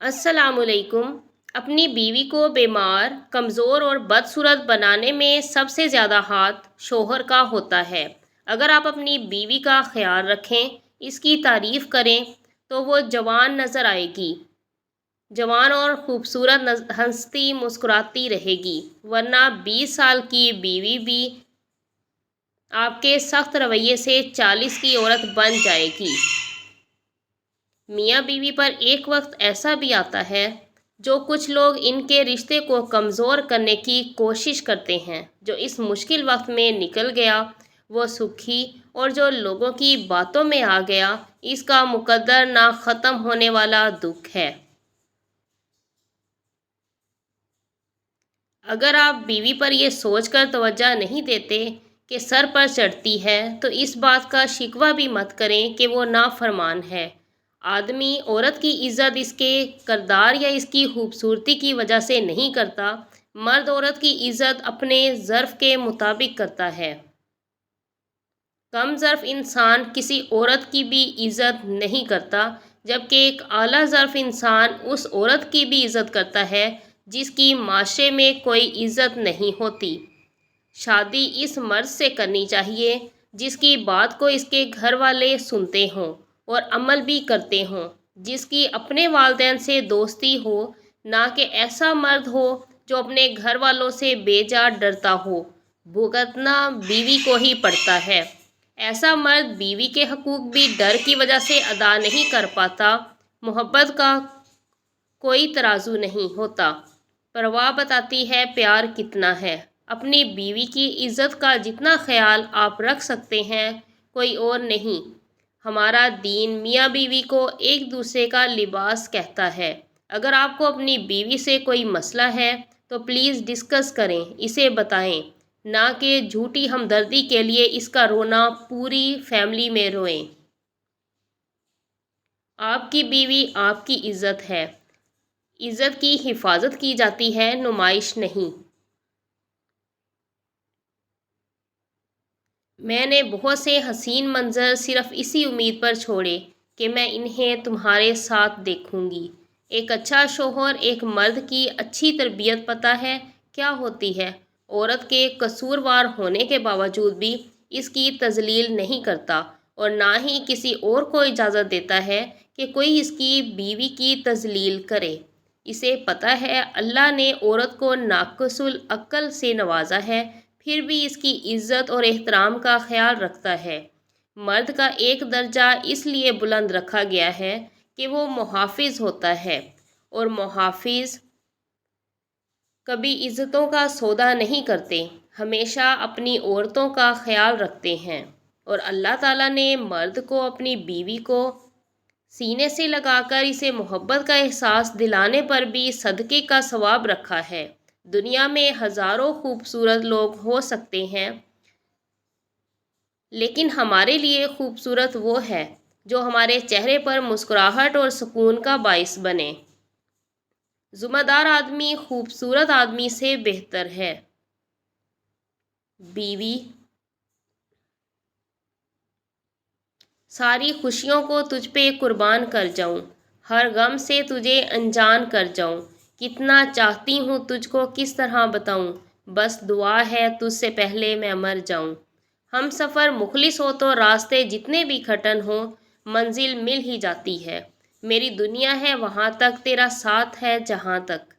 السلام علیکم۔ اپنی بیوی کو بیمار، کمزور اور بدصورت بنانے میں سب سے زیادہ ہاتھ شوہر کا ہوتا ہے۔ اگر آپ اپنی بیوی کا خیال رکھیں، اس کی تعریف کریں تو وہ جوان نظر آئے گی، جوان اور خوبصورت ہنستی مسکراتی رہے گی، ورنہ 20 سال کی بیوی بھی آپ کے سخت رویے سے 40 کی عورت بن جائے گی۔ میاں بیوی پر ایک وقت ایسا بھی آتا ہے جو کچھ لوگ ان کے رشتے کو کمزور کرنے کی کوشش کرتے ہیں۔ جو اس مشکل وقت میں نکل گیا وہ سکھی، اور جو لوگوں کی باتوں میں آ گیا اس کا مقدر نہ ختم ہونے والا دکھ ہے۔ اگر آپ بیوی پر یہ سوچ کر توجہ نہیں دیتے کہ سر پر چڑھتی ہے تو اس بات کا شکوہ بھی مت کریں کہ وہ نافرمان ہے۔ آدمی عورت کی عزت اس کے کردار یا اس کی خوبصورتی کی وجہ سے نہیں کرتا، مرد عورت کی عزت اپنے ظرف کے مطابق کرتا ہے۔ کم ظرف انسان کسی عورت کی بھی عزت نہیں کرتا، جبکہ ایک اعلیٰ ظرف انسان اس عورت کی بھی عزت کرتا ہے جس کی معاشرے میں کوئی عزت نہیں ہوتی۔ شادی اس مرد سے کرنی چاہیے جس کی بات کو اس کے گھر والے سنتے ہوں اور عمل بھی کرتے ہوں، جس کی اپنے والدین سے دوستی ہو، نہ کہ ایسا مرد ہو جو اپنے گھر والوں سے بے جا ڈرتا ہو۔ بھگتنا بیوی کو ہی پڑتا ہے۔ ایسا مرد بیوی کے حقوق بھی ڈر کی وجہ سے ادا نہیں کر پاتا۔ محبت کا کوئی ترازو نہیں ہوتا، پرواہ بتاتی ہے پیار کتنا ہے۔ اپنی بیوی کی عزت کا جتنا خیال آپ رکھ سکتے ہیں کوئی اور نہیں۔ ہمارا دین میاں بیوی کو ایک دوسرے کا لباس کہتا ہے۔ اگر آپ کو اپنی بیوی سے کوئی مسئلہ ہے تو پلیز ڈسکس کریں، اسے بتائیں، نہ کہ جھوٹی ہمدردی کے لیے اس کا رونا پوری فیملی میں روئیں۔ آپ کی بیوی آپ کی عزت ہے، عزت کی حفاظت کی جاتی ہے، نمائش نہیں۔ میں نے بہت سے حسین منظر صرف اسی امید پر چھوڑے کہ میں انہیں تمہارے ساتھ دیکھوں گی۔ ایک اچھا شوہر ایک مرد کی اچھی تربیت پتہ ہے کیا ہوتی ہے؟ عورت کے قصوروار ہونے کے باوجود بھی اس کی تذلیل نہیں کرتا، اور نہ ہی کسی اور کو اجازت دیتا ہے کہ کوئی اس کی بیوی کی تذلیل کرے۔ اسے پتہ ہے اللہ نے عورت کو ناقص العقل سے نوازا ہے، پھر بھی اس کی عزت اور احترام کا خیال رکھتا ہے۔ مرد کا ایک درجہ اس لیے بلند رکھا گیا ہے کہ وہ محافظ ہوتا ہے، اور محافظ کبھی عزتوں کا سودا نہیں کرتے، ہمیشہ اپنی عورتوں کا خیال رکھتے ہیں۔ اور اللہ تعالیٰ نے مرد کو اپنی بیوی کو سینے سے لگا کر اسے محبت کا احساس دلانے پر بھی صدقے کا ثواب رکھا ہے۔ دنیا میں ہزاروں خوبصورت لوگ ہو سکتے ہیں، لیکن ہمارے لیے خوبصورت وہ ہے جو ہمارے چہرے پر مسکراہٹ اور سکون کا باعث بنے۔ ذمہ دار آدمی خوبصورت آدمی سے بہتر ہے۔ بیوی: ساری خوشیوں کو تجھ پہ قربان کر جاؤں، ہر غم سے تجھے انجان کر جاؤں، کتنا چاہتی ہوں تجھ کو کس طرح بتاؤں، بس دعا ہے تجھ سے پہلے میں مر جاؤں۔ ہم سفر مخلص ہو تو راستے جتنے بھی کھٹن ہوں منزل مل ہی جاتی ہے۔ میری دنیا ہے وہاں تک، تیرا ساتھ ہے جہاں تک۔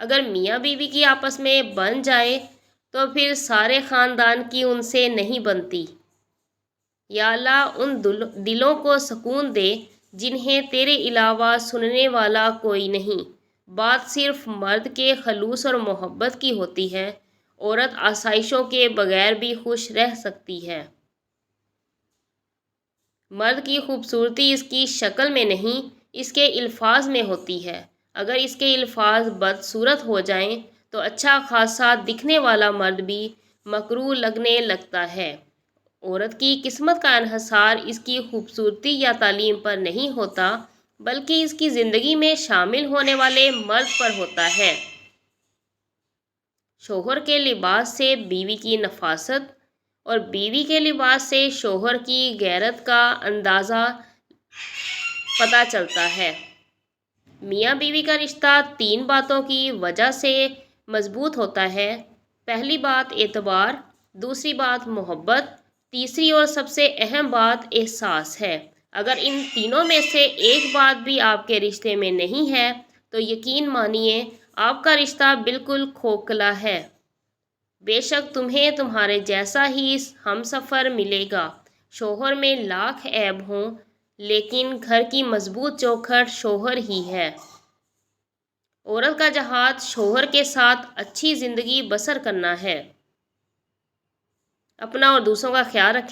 اگر میاں بیوی کی آپس میں بن جائے تو پھر سارے خاندان کی ان سے نہیں بنتی۔ یا اللہ ان دلوں کو سکون دے جنہیں تیرے علاوہ سننے والا کوئی نہیں۔ بات صرف مرد کے خلوص اور محبت کی ہوتی ہے، عورت آسائشوں کے بغیر بھی خوش رہ سکتی ہے۔ مرد کی خوبصورتی اس کی شکل میں نہیں، اس کے الفاظ میں ہوتی ہے۔ اگر اس کے الفاظ بدصورت ہو جائیں تو اچھا خاصا دکھنے والا مرد بھی مکروہ لگنے لگتا ہے۔ عورت کی قسمت کا انحصار اس کی خوبصورتی یا تعلیم پر نہیں ہوتا، بلکہ اس کی زندگی میں شامل ہونے والے مرد پر ہوتا ہے۔ شوہر کے لباس سے بیوی کی نفاست اور بیوی کے لباس سے شوہر کی غیرت کا اندازہ پتہ چلتا ہے۔ میاں بیوی کا رشتہ 3 باتوں کی وجہ سے مضبوط ہوتا ہے۔ پہلی بات اعتبار، دوسری بات محبت، تیسری اور سب سے اہم بات احساس ہے۔ اگر ان تینوں میں سے ایک بات بھی آپ کے رشتے میں نہیں ہے تو یقین مانیے آپ کا رشتہ بالکل کھوکھلا ہے۔ بے شک تمہیں تمہارے جیسا ہی ہمسفر ملے گا، شوہر میں لاکھ عیب ہوں لیکن گھر کی مضبوط چوکھٹ شوہر ہی ہے۔ عورت کا جہاد شوہر کے ساتھ اچھی زندگی بسر کرنا ہے۔ اپنا اور دوسروں کا خیال رکھیں۔